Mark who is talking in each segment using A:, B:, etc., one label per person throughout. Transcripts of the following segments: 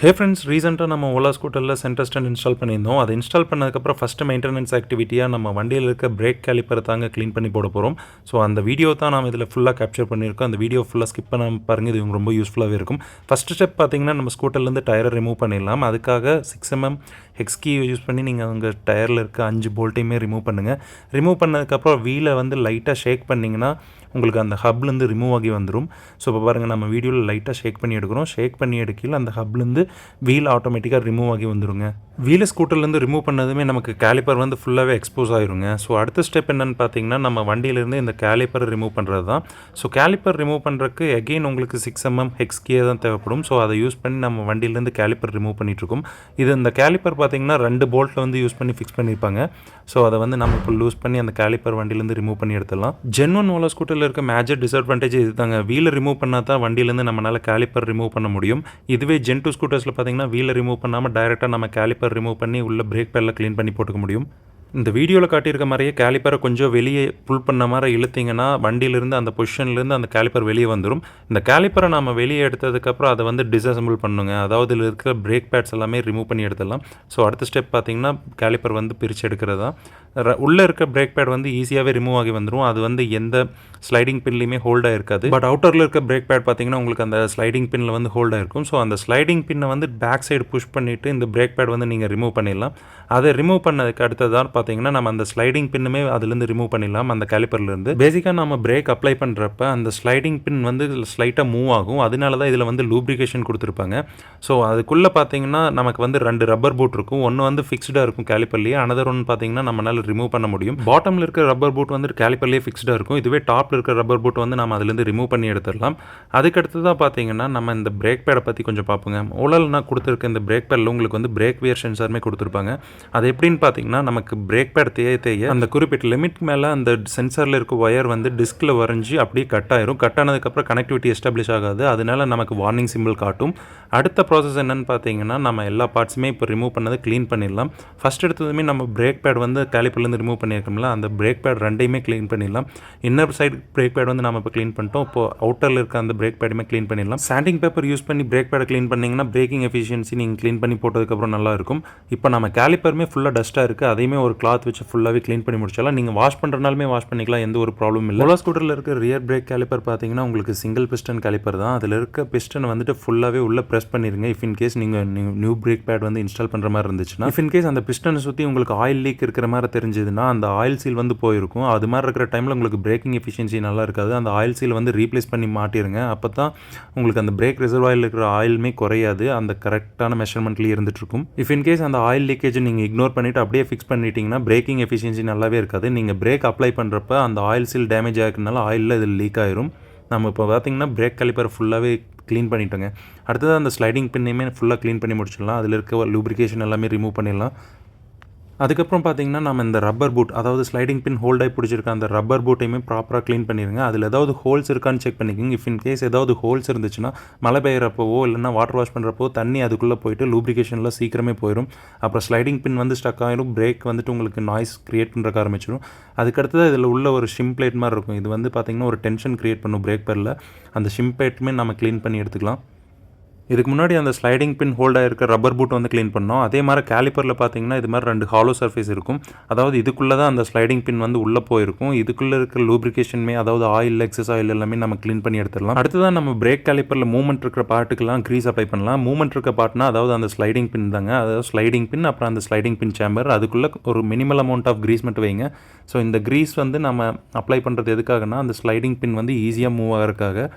A: Hey friends, ரீசெண்டாக நம்ம Ola ஸ்கூட்டரில் centre stand install பண்ணியிருந்தோம். அதை இன்ஸ்டால் பண்ணதுக்கப்புறம் ஃபஸ்ட்டு மெயின்டெனன்ஸ் ஆக்டிவிட்டியாக நம்ம வண்டியில் இருக்க பிரேக் கேலிப்பரை தாங்க க்ளீன் பண்ணி போட போகிறோம். ஸோ அந்த வீடியோ தான் நம்ம இதில் ஃபுல்லாக கேப்சர் பண்ணியிருக்கோம். அந்த வீடியோ ஃபுல்லாக ஸ்கிப் பண்ணாமல் பாருங்கள், இது ரொம்ப யூஸ்ஃபுல்லாகவே இருக்கும். ஃபஸ்ட்டு ஸ்டெப் பார்த்தீங்கன்னா, நம்ம ஸ்கூட்டர்லேருந்து டயரை ரிமூவ் பண்ணிடலாம். அதுக்காக 6mm ஹெக்ஸ் கீ யூஸ் பண்ணி நீங்கள் உங்கள் டயரில் இருக்க 5 போல்ட்டையுமே ரிமூவ் பண்ணுங்கள். ரிமூவ் பண்ணதுக்கப்புறம் வீலை வந்து லைட்டாக ஷேக் பண்ணிங்கன்னா உங்களுக்கு அந்த ஹப்லேருந்து ரிமூவ் ஆகி வந்துடும். ஸோ இப்போ பாருங்கள், நம்ம வீடியோவில் லைட்டாக ஷேக் பண்ணி எடுக்கிறோம். ஷேக் பண்ணி எடுக்கையில் அந்த ஹப்லேருந்து வீல் ஆட்டோமேட்டிக்காக ரிமூவ் ஆகி வந்துடுங்க. வீலை ஸ்கூட்டர்லேருந்து ரிமூவ் பண்ணதுமே நமக்கு கேலிப்பர் வந்து ஃபுல்லாகவே எக்ஸ்போஸ் ஆகிருங்க. ஸோ அடுத்த ஸ்டெப் என்னென்னு பார்த்தீங்கன்னா, நம்ம வண்டியிலேருந்து இந்த கேலிப்பரை ரிமூவ் பண்ணுறது தான். ஸோ கேலிப்பர் ரிமூவ் பண்ணுறதுக்கு எகெயின் உங்களுக்கு 6mm ஹெக்ஸ் கீயே தான் தேவைப்படும். ஸோ அதை யூஸ் பண்ணி நம்ம வண்டியிலேருந்து கேலிப்பர் ரிமூவ் பண்ணிகிட்ருக்கோம். இது இந்த கேலிப்பர் பார்த்தீங்கன்னா 2 போல்ட்டில் வந்து யூஸ் பண்ணி ஃபிக்ஸ் பண்ணியிருப்பாங்க. ஸோ அதை வந்து நம்ம இப்போ லூஸ் பண்ணி அந்த கேலிப்பர் வண்டியிலேருந்து ரிமூவ் பண்ணி எடுத்துடலாம். ஜென்வன் ஓலா ஸ்கூட்டரில் இருக்க மேஜர் டிஸ்அட்வான்டேஜ் இது தாங்க. வீலை ரிமூவ் பண்ணால் தான் வண்டியிலேருந்து நம்மளால் கேலிப்பர் ரிமூவ் பண்ண முடியும். இதுவே ஜென் 2 ஸ்கூட்டர்ஸில் பார்த்தீங்கன்னா வீலை ரிமூவ் பண்ணாமல் டைரெக்டாக நம்ம கேலிப்பர் ரிமூவ் பண்ணி உள்ள பிரேக் பேடில் க்ளீன் பண்ணி போட்டுக்க முடியும். இந்த வீடியோவில் காட்டியிருக்க மாதிரியே கேலிப்பரை கொஞ்சம் வெளியே புல் பண்ண மாதிரி இழுத்திங்கன்னா வண்டியிலேருந்து அந்த பொசிஷன்லேருந்து அந்த கேலிப்பர் வெளியே வந்துடும். இந்த கேலிப்பரை நம்ம வெளியே எடுத்ததுக்கப்புறம் அதை வந்து டிஸ்அசம்பிள் பண்ணுங்க. அதாவது இதில் இருக்கிற பிரேக் பேட்ஸ் எல்லாமே ரிமூவ் பண்ணி எடுத்துடலாம். ஸோ அடுத்த ஸ்டெப் பார்த்தீங்கன்னா, கேலிப்பர் வந்து பிரித்து எடுக்கிறது தான். உள்ளே இருக்க பிரேக் பேட் வந்து ஈஸியாகவே ரிமூவ் ஆகி வந்துடும். அது வந்து எந்த ஸ்லைடிங் பின்லையுமே ஹோல்டாக இருக்காது. பட் அவுட்டரில் இருக்க பிரேக் பேட் பார்த்தீங்கன்னா உங்களுக்கு அந்த ஸ்லைடிங் பின்னில் வந்து ஹோல்டாக இருக்கும். ஸோ அந்த ஸ்லைடிங் பின்னை வந்து பேக் சைடு புஷ் பண்ணிவிட்டு இந்த பிரேக் பேட் வந்து நீங்கள் ரிமூவ் பண்ணிடலாம். அதை ரிமூவ் பண்ணதுக்கு அடுத்ததான் பார்த்தீங்கன்னா, நம்ம அந்த ஸ்லைடிங் பின்னுமே அதுலேருந்து ரிமூவ் பண்ணிடலாம். அந்த கேலிப்பர்லேருந்து பேசிக்காக நம்ம பிரேக் அப்ளை பண்ணுறப்ப அந்த ஸ்லைடிங் பின் வந்து ஸ்லைட்டாக மூவ் ஆகும். அதனால தான் இதில் வந்து லூப்ரிகேஷன் கொடுத்துருப்பாங்க. ஸோ அதுக்குள்ளே பார்த்தீங்கன்னா நமக்கு வந்து 2 ரப்பர் பூட் இருக்கும். ஒன்று வந்து ஃபிக்ஸ்டாக இருக்கும் கேலிப்பர்லேயே, அனதர் ஒன்று பார்த்தீங்கன்னா நம்மளால் ரிமூவ் பண்ண முடியும். பாட்டமில் இருக்கிற ரப்பர் பூட் வந்து கேலிப்பர்லேயே ஃபிக்ஸ்டாக இருக்கும். இதுவே டாப்பில் இருக்கிற ரப்பர் பூட் வந்து நம்ம அதுலேருந்து ரிமூவ் பண்ணி எடுத்துடலாம். அதுக்கடுத்து தான் பார்த்தீங்கன்னா நம்ம இந்த பிரேக் பேடை பற்றி கொஞ்சம் பார்ப்போங்க. ஓலாவில் நான் கொடுத்துருக்க இந்த பிரேக் பேடில் உங்களுக்கு வந்து பிரேக் வியர் சென்சாருமே கொடுத்துருப்பாங்க. அது எப்படின்னு பார்த்தீங்கன்னா, நமக்கு பிரேக் பேட் தேய அந்த குறிப்பிட்ட லிமிட் மேலே அந்த சென்சாரில் இருக்க ஒயர் வந்து டிஸ்கில் வரைஞ்சி அப்படியே கட் ஆயிரும். கட் ஆனதுக்கப்புறம் கனெக்டிவிட்டி எஸ்டாப்ளிஷ் ஆகாது. அதனால நமக்கு வார்னிங் சிம்பிள் காட்டும். அடுத்த ப்ராசஸ் என்னன்னு பார்த்தீங்கன்னா, நம்ம எல்லா பார்ட்ஸுமே இப்போ ரிமூவ் பண்ணதை க்ளீன் பண்ணிடலாம். ஃபஸ்ட் எடுத்ததுமே நம்ம பிரேக் பேட் வந்து கேலிப்பர்லேருந்து ரிமூவ் பண்ணியிருக்கோம்ல, அந்த பிரேக் பேட் 2யுமே க்ளீன் பண்ணிடலாம். இன்னர் சைடு பிரேக் பேட் வந்து நம்ம இப்போ க்ளீன் பண்ணிட்டோம். இப்போ அவுட்டரில் இருக்க அந்த பிரேக் பேடுமே க்ளீன் பண்ணிடலாம். சாண்டிங் பேப்பர் யூஸ் பண்ணி பிரேக் பேடை க்ளீன் பண்ணிங்கன்னா பிரேக்கிங் எஃபிஷியன்சி நீங்கள் க்ளீன் பண்ணி போட்டதுக்கப்புறம் நல்லா இருக்கும். இப்போ நம்ம கேலிப்பருமே ஃபுல்லாக டஸ்ட்டாக இருக்குது. அதையுமே ஒரு கிளாத் வச்சு ஃபுல்லாகவே க்ளீன் பண்ணி முடிச்சாலாம். நீங்கள் வாஷ் பண்ணுறனாலுமே வாஷ் பண்ணிக்கலாம், எந்த ஒரு ப்ராப்ளம் இல்லை. ஓலா ஸ்கூட்டரில் இருக்க ரியர் பிரேக் கேலிப்பர் பார்த்தீங்கன்னா உங்களுக்கு சிங்கிள் பிஸ்டன் கேலிப்பர் தான். அதில் இருக்க பிஸ்டன் வந்துட்டு ஃபுல்லாகவே உள்ளே ப்ரெஸ் பண்ணிடுங்க. இஃப் இன் கேஸ் நீங்கள் நியூ பிரேக் பேட் வந்து இன்ஸ்டால் பண்ணுற மாதிரி இருந்துச்சுன்னா, இஃப் இன் கேஸ் அந்த பிஸ்டனை சுற்றி உங்களுக்கு ஆயில் லீக் இருக்கிற மாதிரி தெரிஞ்சதுன்னா அந்த ஆயில் சீல் வந்து போயிருக்கும். அது மாதிரி இருக்கிற டைமில் உங்களுக்கு பிரேக்கிங் எஃபிஷியன்சி நல்லா இருக்காது. அந்த ஆயில் சீல் வந்து ரீப்ளேஸ் பண்ணி மாட்டிருங்க. அப்போ தான் உங்களுக்கு அந்த பிரேக் ரிசர்வாயில் இருக்கிற ஆயிலுமே குறையாது, அந்த கரெக்டான மெஷர்மெண்ட்லேயே இருந்துட்டு இருக்கும். இஃப் இன் கேஸ் அந்த ஆயில் லீக்கேஜ் நீங்கள் இக்னோர் பண்ணிவிட்டு அப்படியே ஃபிக்ஸ் பண்ணிட்டீங்கன்னா பிரேக்கிங் எஃபிஷியன்சி நல்லாவே இருக்காது. நீங்கள் பிரேக் அப்ளை பண்ணுறப்ப அந்த ஆயில் சீல் டேமேஜ் ஆகிருக்கனால ஆயிலில் இதில் லீக் ஆயிரும். நம்ம இப்போ பார்த்தீங்கன்னா பிரேக் கேலிப்பர் ஃபுல்லாகவே க்ளீன் பண்ணிட்டோங்க. அடுத்தது அந்த ஸ்லைடிங் பின்னையுமே ஃபுல்லாக க்ளீன் பண்ணி முடிச்சிடலாம். அதில் இருக்க லூப்ரிகேஷன் எல்லாமே ரிமூவ் பண்ணிடலாம். அதுக்கப்புறம் பார்த்தீங்கன்னா, நம்ம இந்த ரப்பர் பூட், அதாவது ஸ்லைடிங் பின் ஹோல்டாகி பிடிச்சிருக்க அந்த ரப்பர் பூட்டையுமே ப்ராப்பராக க்ளீன் பண்ணிடுங்க. அதில் ஏதாவது ஹோல்ஸ் இருக்கான்னு செக் பண்ணிக்கோங்க. இஃப் இன் கேஸ் ஏதாவது ஹோல்ஸ் இருந்துச்சுன்னா மழை பெய்கிறப்பவோ இல்லைனா வாட்டர் வாஷ் பண்ணுறப்போ தண்ணி அதுக்குள்ளே போயிட்டு லூப்ரிகேஷனில் சீக்கிரமே போயிடும். அப்புறம் ஸ்லைடிங் பின் வந்து ஸ்டக் ஆகிடும். பிரேக் வந்துட்டு உங்களுக்கு நாய்ஸ் க்ரியேட் பண்ணுறக்க ஆரம்பிச்சிடும். அதுக்கடுத்து இதில் உள்ள ஒரு ஷிம் பிளேட் மாதிரி இருக்கும். இது வந்து பார்த்திங்கன்னா ஒரு டென்ஷன் க்ரியேட் பண்ணும் பிரேக் பேரில். அந்த ஷிம் பிளேட்டுமே நம்ம க்ளீன் பண்ணி எடுத்துக்கலாம். இதுக்கு முன்னாடி அந்த ஸ்லைடிங் பின் ஹோல்டாக இருக்க ரப்பர் பூட் வந்து க்ளீன் பண்ணோம். அதே மாதிரி கேலிப்பரில் பார்த்தீங்கன்னா இது மாதிரி 2 ஹாலோ சர்ஃபேஸ் இருக்கும். அதாவது இதுக்குள்ளே தான் அந்த ஸ்லைடிங் பின் வந்து உள்ளே போயிருக்கும். இதுக்குள்ளே இருக்கிற லூப்ரிகேஷனுமே, அதாவது ஆயில், எக்ஸஸ் ஆயில் எல்லாமே நம்ம க்ளீன் பண்ணி எடுத்துடலாம். அடுத்ததான் நம்ம பிரேக் கேலிப்பரில் மூவ்மெண்ட் இருக்கிற பார்ட்டுக்கெல்லாம் க்ரீஸ் அப்ளை பண்ணலாம். மூவ்மெண்ட் இருக்க பார்ட்னா அதாவது அந்த ஸ்லைடிங் பின் தாங்க. அதாவது ஸ்லைடிங் பின், அப்புறம் அந்த ஸ்லைடிங் பின் சேம்பர், அதுக்குள்ளே ஒரு மினிமல் அமௌண்ட் ஆஃப் க்ரீஸ் மட்டும் வைங்க. ஸோ இந்த க்ரீஸ் வந்து நம்ம அப்ளை பண்ணுறது எதுக்காகனா, அந்த ஸ்லைடிங் பின் வந்து ஈஸியாக மூவ் ஆகிறதுக்காக.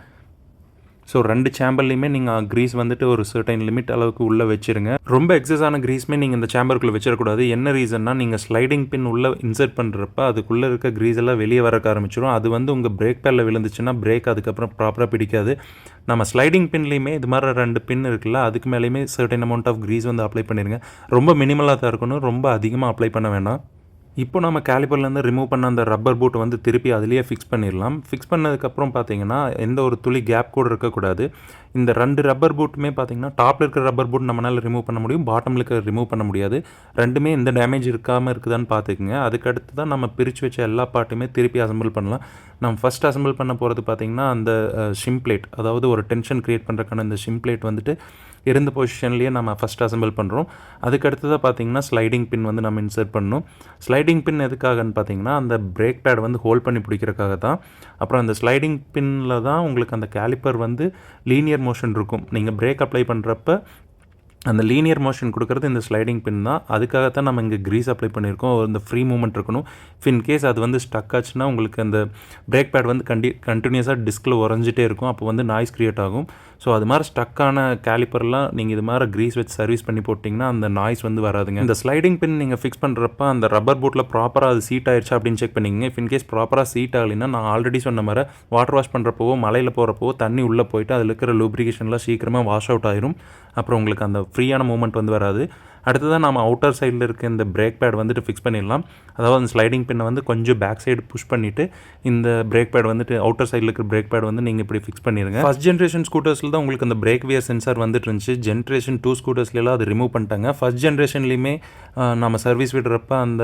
A: ஸோ 2 சேம்பர்லையுமே நீங்கள் க்ரீஸ் வந்துட்டு ஒரு சர்டைன் லிமிட் அளவுக்கு உள்ளே வச்சுருங்க. ரொம்ப எக்ஸஸான க்ரீஸுமே நீங்கள் இந்த சேம்பருக்குள்ளே வச்சிடக்கூடாது. என்ன ரீசன்னா, நீங்கள் ஸ்லைடிங் பின் உள்ளே இன்சர்ட் பண்ணுறப்ப அதுக்குள்ளே இருக்க க்ரீஸ் எல்லாம் வெளியே வரக்க ஆரம்பிச்சிடும். அது வந்து உங்கள் பிரேக் பேடில் விழுந்துச்சுன்னா பிரேக் அதுக்கப்புறம் ப்ராப்பராக பிடிக்காது. நம்ம ஸ்லைடிங் பின்லேயுமே இது மாதிரி 2 பின் இருக்குல்ல, அதுக்கு மேலேயுமே சர்டைன் அமௌண்ட் ஆஃப் க்ரீஸ் வந்து அப்ளை பண்ணிடுங்க. ரொம்ப மினிமலாக தான் இருக்கணும், ரொம்ப அதிகமாக அப்ளை பண்ண வேண்டாம். இப்போ நம்ம கேலிப்பர்லேருந்து ரிமூவ் பண்ண அந்த ரப்பர் பூட்டை வந்து திருப்பி அதிலேயே ஃபிக்ஸ் பண்ணிடலாம். ஃபிக்ஸ் பண்ணதுக்கப்புறம் பார்த்தீங்கன்னா எந்த ஒரு துளி கேப் கூட இருக்கக்கூடாது. இந்த 2 ரப்பர் பூட்டுமே பார்த்தீங்கன்னா, டாப்பில் இருக்கிற ரப்பர் பூட் நம்மளால் ரிமூவ் பண்ண முடியும், பாட்டமில் இருக்க ரிமூவ் பண்ண முடியாது. 2மே எந்த டேமேஜ் இருக்காமல் இருக்குதான்னு பார்த்துக்குங்க. அதுக்கடுத்து தான் நம்ம பிரித்து வச்ச எல்லா பார்ட்டுமே திருப்பி அசம்பிள் பண்ணலாம். நம்ம ஃபஸ்ட் அசம்பிள் பண்ண போகிறது பார்த்தீங்கன்னா அந்த ஷிம் பிளேட், அதாவது ஒரு டென்ஷன் க்ரியேட் பண்ணுறதுக்கான இந்த ஷிம் பிளேட் வந்துட்டு இருந்த பொசிஷன்லேயே நம்ம ஃபஸ்ட் அசெம்பிள் பண்ணுறோம். அதுக்கடுத்ததாக பார்த்தீங்கன்னா ஸ்லைடிங் பின் வந்து நம்ம இன்சர்ட் பண்ணணும். ஸ்லைடிங் பின் எதுக்காகன்னு பார்த்தீங்கன்னா அந்த பிரேக் பேட் வந்து ஹோல்ட் பண்ணி பிடிக்கிறதுக்காக தான். அப்புறம் அந்த ஸ்லைடிங் பின்னில் தான் உங்களுக்கு அந்த கேலிப்பர் வந்து லீனியர் மோஷன் இருக்கும். நீங்கள் பிரேக் அப்ளை பண்ணுறப்ப அந்த லீனியர் மோஷன் கொடுக்குறது இந்த ஸ்லைடிங் பின் தான். அதுக்காகத்தான் நம்ம இங்கே க்ரீஸ் அப்ளை பண்ணியிருக்கோம். இந்த ஃப்ரீ மூவ்மெண்ட் இருக்கணும். இன்கேஸ் அது வந்து ஸ்டக் ஆச்சுன்னா உங்களுக்கு அந்த பிரேக் பேட் வந்து கண்டினியூஸாக டிஸ்கில் உறைஞ்சிட்டே இருக்கும். அப்போ வந்து நாய்ஸ் க்ரியேட் ஆகும். ஸோ அது மாதிரி ஸ்டக்கான கேலிப்பர்லாம் நீங்கள் இது மாதிரி க்ரீஸ் வச்சு சர்வீஸ் பண்ணி போட்டிங்கன்னா அந்த நாய்ஸ் வந்து வராதுங்க. இந்த ஸ்லைடிங் பின் நீங்கள் ஃபிக்ஸ் பண்ணுறப்ப அந்த ரப்பர் போட்டில் ப்ராப்பராக அது சீட் ஆயிடுச்சா அப்படின்னு செக் பண்ணிங்க. இன்கேஸ் ப்ராப்பராக சீட் ஆகலைன்னா நான் ஆல்ரெடி சொன்ன மாதிரி வாட்டர் வாஷ் பண்ணுறப்போ மலையில் போகிறப்போ தண்ணி உள்ளே போயிட்டு அதில் இருக்கிற லூப்ரிகேஷன்லாம் சீக்கிரமாக வாஷ் அவுட் ஆயிரும். அப்புறம் உங்களுக்கு அந்த ஃப்ரீயான மூவ்மெண்ட் வந்து வராது. அடுத்ததான் நம்ம அவுட்டர் சைடில் இருக்க இந்த பிரேக் பேட் வந்துட்டு ஃபிக்ஸ் பண்ணிடலாம். அதாவது அந்த ஸ்லைடிங் பின்னை வந்து கொஞ்சம் பேக் சைடு புஷ் பண்ணிவிட்டு இந்த பிரேக் பேட் வந்துட்டு அவுட்டர் சைடில் இருக்கிற பிரேக் பேட் வந்து நீங்கள் இப்படி ஃபிக்ஸ் பண்ணிடுங்க. ஃபஸ்ட் ஜென்ரேஷன் ஸ்கூட்டர்ஸில் தான் உங்களுக்கு அந்த பிரேக் வியர் சென்சார் வந்துட்டு இருந்துச்சு. ஜென்ரேஷன் 2 ஸ்கூட்டர்ஸ்லாம் அது ரிமூவ் பண்ணிட்டாங்க. ஃபஸ்ட் ஜென்ரேஷன்லேயுமே நம்ம சர்வீஸ் விடுறப்ப அந்த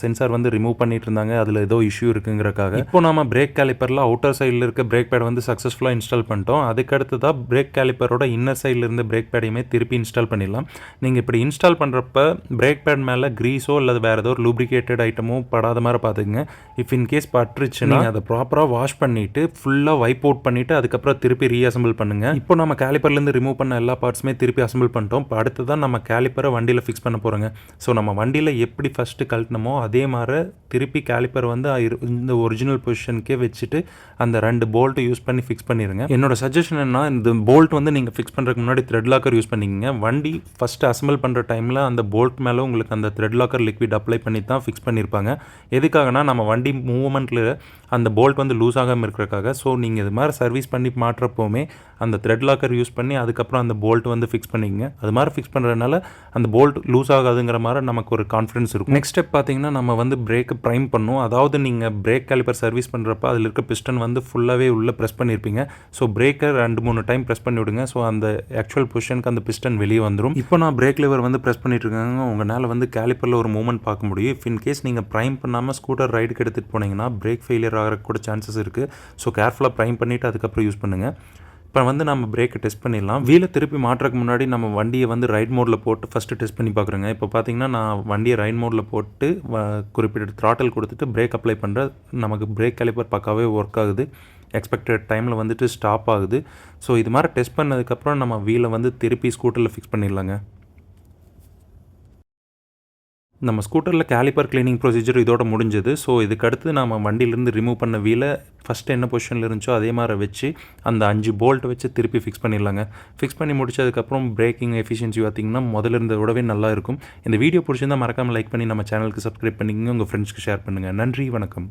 A: சென்சார் வந்து ரிமூவ் பண்ணிட்டு இருந்தாங்க. அதில் ஏதோ இஷ்யூ இருக்குங்கிறக்காக. இப்போ நம்ம பிரேக் கேலிப்பரில் அவுட்டர் சைடில் இருக்க பிரேக் பேட் வந்து சக்ஸஸ்ஃபுல்லாக இன்ஸ்டால் பண்ணிட்டோம். அதுக்கடுத்து தான் பிரேக் கேலிப்பரோட இன்னர் சைடில் இருந்த பிரேக் பேடையுமே திருப்பி இன்ஸ்டால் பண்ணிடலாம். நீங்கள் இப்படி இன்ஸ்டால் பண்ணுறப்ப பிரேக் பேட் மேலே க்ரீஸோ அல்லது வேறு ஏதோ ஒரு லூப்ரிகேட்டட் ஐட்டமோ படாத மாதிரி பார்த்துக்குங்க. இன்கேஸ் பட்டுருச்சுன்னா அதை ப்ராப்பராக வாஷ் பண்ணிவிட்டு ஃபுல்லாக வைப் அவுட் பண்ணிவிட்டு அதுக்கப்புறம் திருப்பி ரீஅசம்பிள் பண்ணுங்கள். இப்போ நம்ம கேலிப்பர்லேருந்து ரிமூவ் பண்ண எல்லா பார்ட்ஸுமே திருப்பி அசம்பிள் பண்ணிட்டோம். இப்போ அடுத்து தான் நம்ம கேலிப்பரை வண்டியில் ஃபிக்ஸ் பண்ண போகிறோங்க. ஸோ நம்ம வண்டியில் எப்படி ஃபஸ்ட்டு கழட்டினமோ அதே மாதிரி திருப்பி கேலிப்பர் வந்து இந்த ஒரிஜினல் பொசிஷனுக்கே வச்சுட்டு அந்த 2 போல்ட்டு யூஸ் பண்ணி ஃபிக்ஸ் பண்ணிடுங்க. என்னோட சஜஷன் என்ன, இந்த போல்ட் வந்து நீங்கள் ஃபிக்ஸ் பண்ணுறதுக்கு முன்னாடி த்ரெட் லாக்கர் யூஸ் பண்ணிக்கங்க. வண்டி ஃபஸ்ட்டு அசம்பிள் பண்ணுற டைமில் அந்த போல்ட் மேலே உங்களுக்கு அந்த த்ரெட் லாக்கர் லிக்விட் அப்ளை பண்ணி தான் ஃபிக்ஸ் பண்ணியிருப்பாங்க. எதுக்காகனா நம்ம வண்டி மூவ்மெண்ட்டில் அந்த போல்ட் வந்து லூஸ் ஆகாமல் இருக்கிறக்காக. ஸோ நீங்கள் இது மாதிரி சர்வீஸ் பண்ணி மாட்டுறப்போவுமே அந்த த்ரெட் லாக்கர் யூஸ் பண்ணி அதுக்கப்புறம் அந்த போல்ட் வந்து ஃபிக்ஸ் பண்ணிக்கங்க. அது மாதிரி ஃபிக்ஸ் பண்ணுறதுனால அந்த போல்ட் லூஸ் ஆகாதுங்கிற மாதிரி நமக்கு ஒரு கான்ஃபிடன்ஸ் இருக்கும். நெக்ஸ்ட் ஸ்டெப் பார்த்தீங்கன்னா நம்ம வந்து பிரேக்கை ப்ரைம் பண்ணும். அதாவது நீங்கள் பிரேக் கேலிப்பர் சர்வீஸ் பண்ணுறப்ப அதில் இருக்க பிஸ்டன் வந்து ஃபுல்லாகவே உள்ளே ப்ரெஸ் பண்ணியிருப்பீங்க. ஸோ பிரேக்கை 2-3 டைம் ப்ரெஸ் பண்ணி விடுங்க. ஸோ அந்த ஆக்சுவல் பொசிஷனுக்கு அந்த பிஸ்டன் வெளியே வந்துடும். இப்போ நான் பிரேக் லிவர் வந்து ப்ரெஸ் பண்ணிட்டு இருக்காங்க. உங்களால் வந்து கேலிப்பரில் ஒரு மூவ்மெண்ட் பார்க்க முடியும். இன்கேஸ் நீங்கள் ப்ரைம் பண்ணாமல் ஸ்கூட்டர் ரைடுக்கு எடுத்துகிட்டு போனீங்கன்னா பிரேக் ஃபெயிலியர் ஆகிறதுக்கு கூட சான்சஸ் இருக்குது. ஸோ கேர்ஃபுல்லாக ப்ரைம் பண்ணிவிட்டு அதுக்கப்புறம் யூஸ் பண்ணுங்கள். இப்போ வந்து நம்ம பிரேக்கை டெஸ்ட் பண்ணிடலாம். வீலை திருப்பி மாட்டுறதுக்கு முன்னாடி நம்ம வண்டியை வந்து ரைட் மோடில் போட்டு ஃபஸ்ட்டு டெஸ்ட் பண்ணி பார்க்குறேங்க. இப்போ பார்த்தீங்கன்னா நான் வண்டியை ரைட் மோடில் போட்டு குறிப்பிட்ட த்ராட்டல் கொடுத்துட்டு பிரேக் அப்ளை பண்ணுறேன். நமக்கு பிரேக் கேலிப்பர் பக்காவே ஒர்க் ஆகுது. எக்ஸ்பெக்டட் டைமில் வந்துட்டு ஸ்டாப் ஆகுது. ஸோ இது மாதிரி டெஸ்ட் பண்ணதுக்கப்புறம் நம்ம வீலை வந்து திருப்பி ஸ்கூட்டரில் ஃபிக்ஸ் பண்ணிடலாங்க. நம்ம ஸ்கூட்டரில் கேலிப்பர் கிளீனிங் ப்ரொசீஜர் இதோட முடிஞ்சது. ஸோ இதுக்கடுத்து நம்ம வண்டியிலேருந்து ரிமூவ் பண்ண வீலை ஃபஸ்ட்டு என்ன பொசிஷனில் இருந்துச்சோ அதே மாதிரி வச்சு அந்த 5 போல்ட் வச்சு திருப்பி ஃபிக்ஸ் பண்ணிடலாங்க. ஃபிக்ஸ் பண்ணி முடிச்சதுக்கப்புறம் பிரேக்கிங் எஃபிஷியன்சி பார்த்திங்கன்னா முதல்ல இருந்த விடவே நல்லா இருக்கும். இந்த வீடியோ பிடிச்சிருந்தால் மறக்காமல் லைக் பண்ணி நம்ம சேனலுக்கு சப்ஸ்கிரைப் பண்ணிக்கங்க. உங்கள் ஃப்ரெண்ட்ஸ்க்கு ஷேர் பண்ணுங்கள். நன்றி, வணக்கம்.